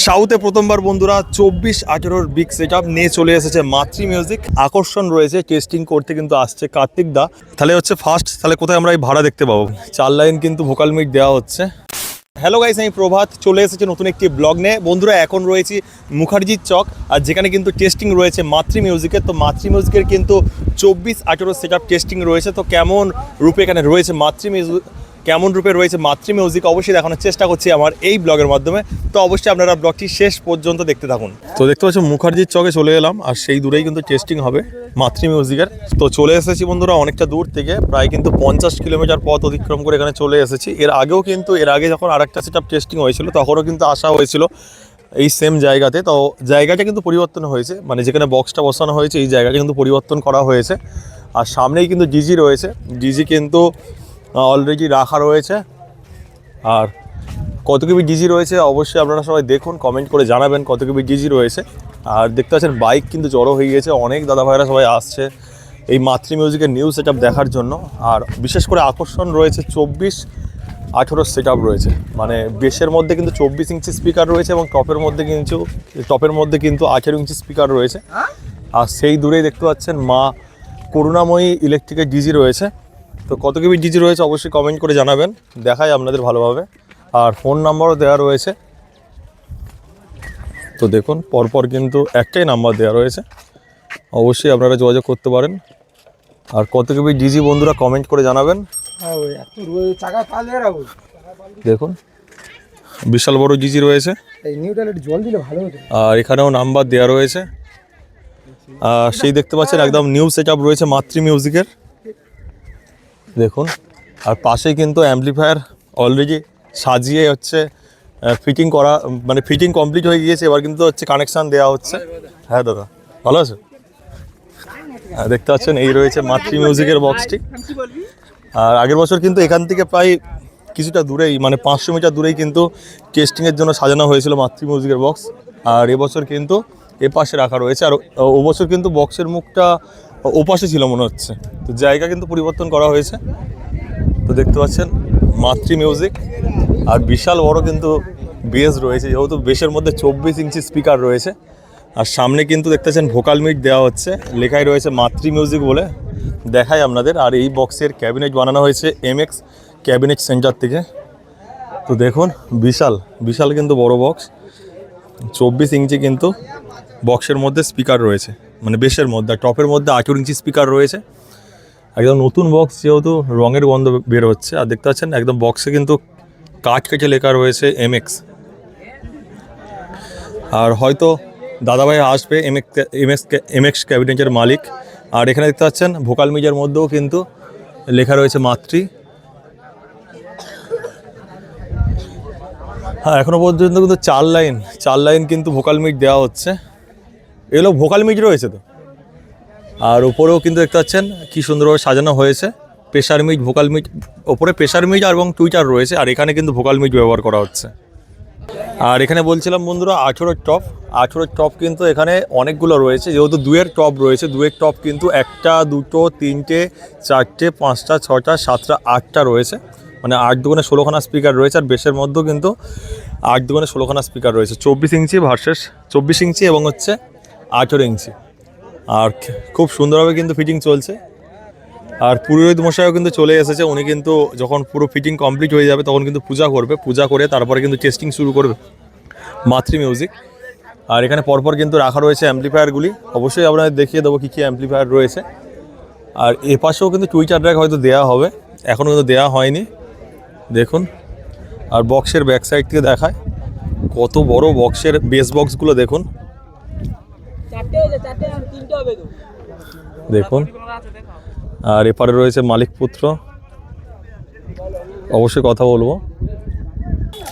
সাউথে প্রথমবার বন্ধুরা 24-18 big set up নিয়ে চলে এসেছে মাতৃ মিউজিক। আকর্ষণ রয়েছে, টেস্টিং করতে কিন্তু আসছে কার্তিক দা। তাহলে হচ্ছে ফার্স্ট, তাহলে কোথায় আমরা এই ভাড়া দেখতে পাবো? 4 লাইন কিন্তু ভোকাল মিট দেওয়া হচ্ছে। হ্যালো গাইস, আমি প্রভাত চলে এসেছে নতুন একটি ব্লগ নিয়ে। বন্ধুরা এখন রয়েছি মুখার্জির চক, আর যেখানে কিন্তু টেস্টিং রয়েছে মাতৃ মিউজিকের। তো মাতৃ মিউজিকের কিন্তু 24-18 সেট আপ টেস্টিং রয়েছে। তো কেমন রূপে এখানে রয়েছে মাতৃ মাতৃ মিউজিক অবশ্যই দেখানোর চেষ্টা করছি আমার এই ব্লগের মাধ্যমে। তো অবশ্যই আপনারা ব্লগটি শেষ পর্যন্ত দেখতে থাকুন। তো দেখতে পাচ্ছি মুখার্জির চকে চলে এলাম, আর সেই দূরেই কিন্তু টেস্টিং হবে মাতৃ মিউজিকের। তো চলে এসেছি বন্ধুরা অনেকটা দূর থেকে, প্রায় কিন্তু 50 কিলোমিটার পথ অতিক্রম করে এখানে চলে এসেছি। এর আগে যখন আরেকটা সেট আপ টেস্টিং হয়েছিল তখনও কিন্তু আসা হয়েছিল এই সেম জায়গাতে। তো জায়গাটা কিন্তু পরিবর্তন হয়েছে, মানে যেখানে বক্সটা বসানো হয়েছে এই জায়গাটা কিন্তু পরিবর্তন করা হয়েছে। আর সামনেই কিন্তু ডিজি রয়েছে, ডিজি কিন্তু অলরেডি রাখা রয়েছে। আর কত কেবি ডিজি রয়েছে অবশ্যই আপনারা সবাই দেখুন, কমেন্ট করে জানাবেন কত কেবি ডিজি রয়েছে। আর দেখতে পাচ্ছেন বাইক কিন্তু জড়ো হয়ে গিয়েছে, অনেক দাদা ভাইরা সবাই আসছে এই মাতৃ মিউজিকের নিউ সেট আপ দেখার জন্য। আর বিশেষ করে আকর্ষণ রয়েছে 24-18 সেট আপ রয়েছে, মানে বেসের মধ্যে কিন্তু 24 ইঞ্চি স্পিকার রয়েছে এবং টপের মধ্যে কিন্তু 18 ইঞ্চি স্পিকার রয়েছে। আর সেই দূরেই দেখতে পাচ্ছেন মা করুণাময়ী ইলেকট্রিকের ডিজি রয়েছে। তো কত কেবি ডিজি রয়েছে অবশ্যই কমেন্ট করে জানাবেন, দেখাই আপনাদের ভালোভাবে। আর ফোন নাম্বারও দেওয়া রয়েছে। তো দেখুন পরপর কিন্তু একটাই নাম্বার দেওয়া রয়েছে, অবশ্যই আপনারা যোগাযোগ করতে পারেন। আর কত কেবি ডিজি বন্ধুরা কমেন্ট করে জানাবেন। দেখুন বিশাল বড় ডিজি রয়েছে, আর এখানেও নাম্বার দেওয়া রয়েছে। সেই দেখতে পাচ্ছেন একদম নিউ সেট আপ রয়েছে মাতৃ মিউজিকের, দেখুন। আর পাশেই কিন্তু অ্যাম্পলিফায়ার অলরেডি সাজিয়ে হচ্ছে ফিটিং করা, মানে ফিটিং কমপ্লিট হয়ে গিয়েছে, এবার কিন্তু হচ্ছে কানেকশান দেওয়া হচ্ছে। হ্যাঁ দাদা ভালো আছে? দেখতে পাচ্ছেন এই রয়েছে মাতৃ মিউজিকের বক্সটি। আর আগের বছর কিন্তু এখান থেকে প্রায় কিছুটা দূরেই, মানে 500 মিটার দূরেই কিন্তু টেস্টিংয়ের জন্য সাজানো হয়েছিল মাতৃ মিউজিকের বক্স। আর এবছর কিন্তু এপাশে রাখা রয়েছে, আর ও বছর কিন্তু বক্সের মুখটা ওপাশে ছিল মনে হচ্ছে। তো জায়গা কিন্তু পরিবর্তন করা হয়েছে। তো দেখতে পাচ্ছেন মাতৃ মিউজিক, আর বিশাল বড় কিন্তু বেস রয়েছে, যেহেতু বেসের মধ্যে 24 ইঞ্চি স্পিকার রয়েছে। আর সামনে কিন্তু দেখতে পাচ্ছেন ভোকাল মিট দেওয়া হচ্ছে, লেখাই রয়েছে মাতৃ মিউজিক বলে, দেখাই আপনাদের। আর এই বক্সের ক্যাবিনেট বানানো হয়েছে MX ক্যাবিনেট সেন্টার থেকে। তো দেখুন বিশাল কিন্তু বড় বক্স, 24 ইঞ্চি কিন্তু বক্সের মধ্যে স্পিকার রয়েছে, মানে বেসের মধ্যে। আর টপের মধ্যে 18 ইঞ্চি স্পিকার রয়েছে। একদম নতুন বক্স, যেহেতু রঙের গন্ধ বের হচ্ছে। আর দেখতে পাচ্ছেন একদম বক্সে কিন্তু কাঠ কেটে লেখা রয়েছে MX। আর হয়তো দাদাভাই আসবে MX ক্যাবিনেটের মালিক। আর এখানে দেখতে পাচ্ছেন ভোকাল মিডিয়ার মধ্যেও কিন্তু লেখা রয়েছে মাতৃ। হ্যাঁ এখনও পর্যন্ত কিন্তু 4 লাইন কিন্তু ভোকাল মিট দেওয়া হচ্ছে। এগুলো ভোকাল মিট রয়েছে তো। আর উপরেও কিন্তু দেখতে পাচ্ছেন কী সুন্দরভাবে সাজানো হয়েছে, প্রেশার মিট, ভোকাল মিট। ওপরে প্রেশার মিট এবং টুইটার রয়েছে, আর এখানে কিন্তু ভোকাল মিট ব্যবহার করা হচ্ছে। আর এখানে বলছিলাম বন্ধুরা 18 টপ কিন্তু এখানে অনেকগুলো রয়েছে, যেহেতু 2-এর টপ রয়েছে। 2-এর টপ কিন্তু 1টা 2টো 3টে 4টে 5টা 6টা 7টা 8টা রয়েছে, মানে 8 দুগুণে 16খানা স্পিকার রয়েছে। আর বেসের মধ্যেও কিন্তু 8 দুগুণে 16খানা স্পিকার রয়েছে, 24 ইঞ্চি ভার্সেস 24 ইঞ্চি এবং হচ্ছে 18 ইঞ্চি। আর খুব সুন্দরভাবে কিন্তু ফিটিং চলছে। আর পুরোহিত মশাইও কিন্তু চলে এসেছে, উনি কিন্তু যখন পুরো ফিটিং কমপ্লিট হয়ে যাবে তখন কিন্তু পূজা করে তারপরে কিন্তু টেস্টিং শুরু করবে মাতৃ মিউজিক। আর এখানে পরপর কিন্তু রাখা রয়েছে অ্যাম্পলিফায়ারগুলি, অবশ্যই আপনাদের দেখিয়ে দেবো কী অ্যাম্পলিফায়ার রয়েছে। আর এপাশেও কিন্তু টুইটার ট্র্যাক হয়তো দেওয়া হবে, এখনও কিন্তু দেওয়া হয়নি, দেখুন। আর বক্সের ব্যাক সাইড থেকে দেখায় কত বড় বক্সের বেস বক্সগুলো দেখুন, দেখুন। আর এপারে রয়েছে মালিক পুত্র, অবশ্যই কথা বলবো।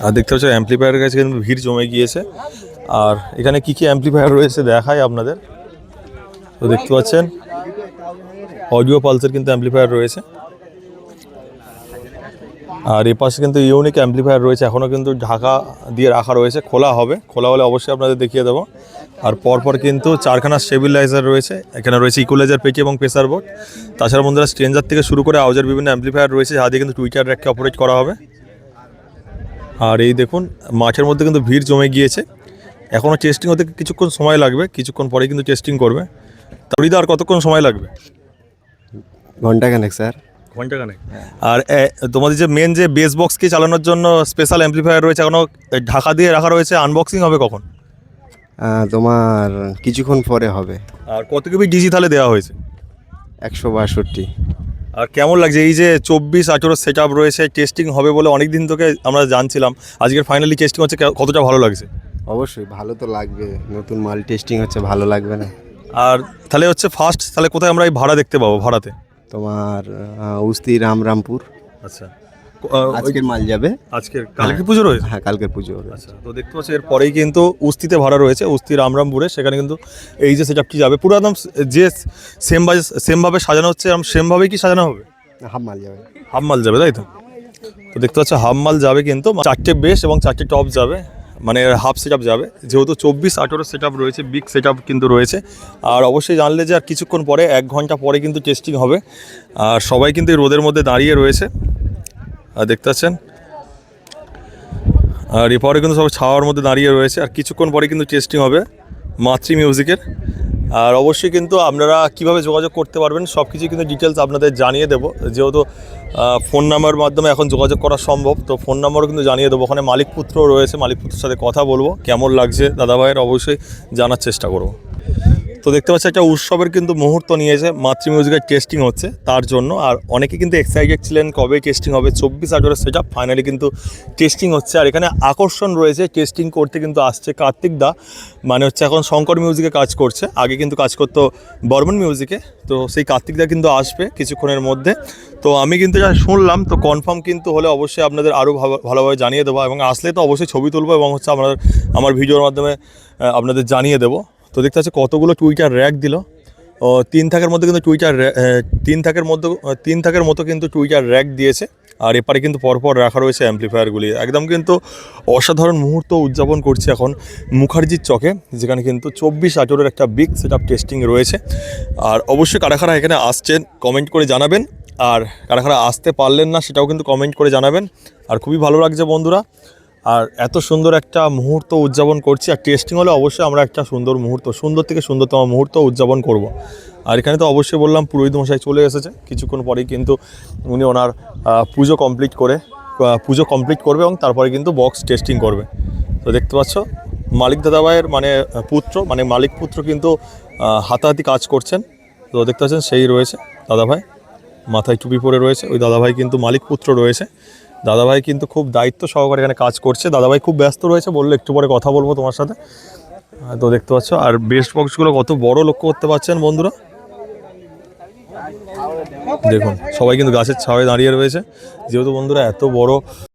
আর দেখতে পাচ্ছি অ্যাম্পলিফায়ারের কাছে কিন্তু ভিড় জমে গিয়েছে। আর এখানে কী অ্যাম্পলিফায়ার রয়েছে দেখায় আপনাদের। তো দেখতে পাচ্ছেন অডিও পালসের কিন্তু অ্যাম্পলিফায়ার রয়েছে। আর এ পাশে কিন্তু ইউনিক অ্যাম্পলিফায়ার রয়েছে, এখনও কিন্তু ঢাকা দিয়ে রাখা রয়েছে, খোলা হলে অবশ্যই আপনাদের দেখিয়ে দেবো। আর পরপর কিন্তু 4খানা স্টেবিলাইজার রয়েছে, এখানে রয়েছে ইকুয়ালাইজার পেটি এবং প্রেসার বোর্ড। তাছাড়া বন্ধুরা স্ট্রেঞ্জার থেকে শুরু করে আওয়াজের বিভিন্ন অ্যাম্পলিফায়ার রয়েছে, যা দিয়ে কিন্তু টুইটার র্যাককে অপারেট করা হবে। আর এই দেখুন মাঠের মধ্যে কিন্তু ভিড় জমে গিয়েছে, এখনও টেস্টিং হতে কিছুক্ষণ সময় লাগবে, কিছুক্ষণ পরে কিন্তু টেস্টিং করবে। তারপরে আর কতক্ষণ সময় লাগবে? ঘন্টাখানেক স্যার। ঘন্টাখানেক। আর তোমাদের যে মেন যে বেস বক্সকে চালানোর জন্য স্পেশাল অ্যাম্পলিফায়ার রয়েছে, এখনও ঢাকা দিয়ে রাখা রয়েছে, আনবক্সিং হবে কখন? তোমার কিছুক্ষণ পরে হবে। আর কত কেবি ডিজি তাহলে দেওয়া হয়েছে? 162। আর কেমন লাগছে এই যে 24-18 সেট আপ রয়েছে, টেস্টিং হবে বলে অনেক দিন থেকে আমরা জানছিলাম, আজকের ফাইনালি টেস্টিং হচ্ছে, কতটা ভালো লাগছে? অবশ্যই ভালো তো লাগবে, নতুন মাল টেস্টিং হচ্ছে, ভালো লাগবে না? আর তাহলে হচ্ছে ফার্স্ট, তাহলে কোথায় আমরা এই ভাড়া দেখতে পাবো? ভাড়াতে তোমার উস্তি রামরামপুর। আচ্ছা, আজকের মাল যাবে। আজকের কালকে পুজো রয়েছে? হ্যাঁ, কালকের পুজো হবে। আচ্ছা, তো দেখতে পাচ্ছি এরপরেই কিন্তু উস্তিতে ভাড়া রয়েছে, উস্তি রামরামপুরে, সেখানে কিন্তু এই যে সেট আপটি যাবে পুরো একদম যে সেমভাবে সাজানো হচ্ছে, সেমভাবেই কি সাজানো হবে? হাফ মাল যাবে। হাফ মাল যাবে, তাই তো? তো দেখতে পাচ্ছ হাফ মাল যাবে, কিন্তু 4টে বেস এবং 4টে টপ যাবে, মানে হাফ সেট আপ যাবে, যেহেতু 24-18 সেট আপ রয়েছে, বিগ সেট আপ কিন্তু রয়েছে। আর অবশ্যই জানলে যে আর কিছুক্ষণ পরে 1 ঘন্টা পরে কিন্তু টেস্টিং হবে। আর সবাই কিন্তু এই রোদের মধ্যে দাঁড়িয়ে রয়েছে, আর দেখতে পাচ্ছেন, আর এরপরে কিন্তু সবাই ছাওয়ার মধ্যে দাঁড়িয়ে রয়েছে, আর কিছুক্ষণ পরে কিন্তু টেস্টিং হবে মাতৃ মিউজিকের। আর অবশ্যই কিন্তু আপনারা কিভাবে যোগাযোগ করতে পারবেন সব কিছু কিন্তু ডিটেলস আপনাদের জানিয়ে দেবো, যেহেতু ফোন নাম্বারের মাধ্যমে এখন যোগাযোগ করা সম্ভব, তো ফোন নাম্বারও কিন্তু জানিয়ে দেবো। ওখানে মালিকপুত্র রয়েছে, মালিকপুত্রের সাথে কথা বলবো, কেমন লাগছে দাদাভাইয়ের অবশ্যই জানার চেষ্টা করবো। তো দেখতে পাচ্ছি একটা উৎসবের কিন্তু মুহূর্ত নিয়েছে, মাতৃ মিউজিকের টেস্টিং হচ্ছে তার জন্য। আর অনেকে কিন্তু এক্সাইটেড ছিলেন কবে টেস্টিং হবে, 24-18 সেট আপ ফাইনালি কিন্তু টেস্টিং হচ্ছে। আর এখানে আকর্ষণ রয়েছে, টেস্টিং করতে কিন্তু আসছে কার্তিক দা, মানে হচ্ছে এখন শঙ্কর মিউজিকে কাজ করছে, আগে কিন্তু কাজ করতো বর্মন মিউজিকে। তো সেই কার্তিক দা কিন্তু আসবে কিছুক্ষণের মধ্যে। তো আমি কিন্তু যা শুনলাম, তো কনফার্ম কিন্তু হলে অবশ্যই আপনাদের আরও ভালোভাবে জানিয়ে দেবো, এবং আসলে তো অবশ্যই ছবি তুলবো এবং হচ্ছে আমার ভিডিওর মাধ্যমে আপনাদের জানিয়ে দেবো। তো দেখতে পাচ্ছি কতগুলো টুইটার র্যাক দিল, 3 থাকের মধ্যে কিন্তু তিন থাকের মতো কিন্তু টুইটার র্যাক দিয়েছে। আর এপারে কিন্তু পরপর রাখা রয়েছে অ্যাম্পলিফায়ারগুলি, একদম কিন্তু অসাধারণ মুহূর্ত উদযাপন করছে এখন মুখার্জির চকে, যেখানে কিন্তু 24-18 একটা বিগ সেট আপ টেস্টিং রয়েছে। আর অবশ্যই কারা কারা এখানে আসছেন কমেন্ট করে জানাবেন, আর কারা কারা আসতে পারলেন না সেটাও কিন্তু কমেন্ট করে জানাবেন। আর খুবই ভালো লাগছে বন্ধুরা, আর এত সুন্দর একটা মুহূর্ত উদযাপন করছি, আর টেস্টিং হলে অবশ্যই আমরা একটা সুন্দর থেকে সুন্দরতম মুহূর্ত উদযাপন করব। আর এখানে তো অবশ্যই বললাম পুরোহিত মশাই চলে এসেছে, কিছুক্ষণ পরেই কিন্তু উনি ওনার পুজো কমপ্লিট করবে এবং তারপরে কিন্তু বক্স টেস্টিং করবে। তো দেখতে পাচ্ছ মালিক দাদাভাইয়ের মালিক পুত্র কিন্তু হাতাহাতি কাজ করছেন। তো দেখতে পাচ্ছেন সেই রয়েছে দাদাভাই, মাথায় টুপি পরে রয়েছে, ওই দাদাভাই কিন্তু মালিক পুত্র রয়েছে। দাদাভাই কিন্তু খুব দায়িত্ব সহকারে এখানে কাজ করছে, দাদাভাই খুব ব্যস্ত রয়েছে, বললে একটু পরে কথা বলবো তোমার সাথে। তো দেখতে পাচ্ছ, আর বেস্ট বক্সগুলো কত বড় লক্ষ্য করতে পারছেন বন্ধুরা, দেখুন সবাই কিন্তু গাছের ছাওয়ায় দাঁড়িয়ে রয়েছে, যেহেতু বন্ধুরা এত বড়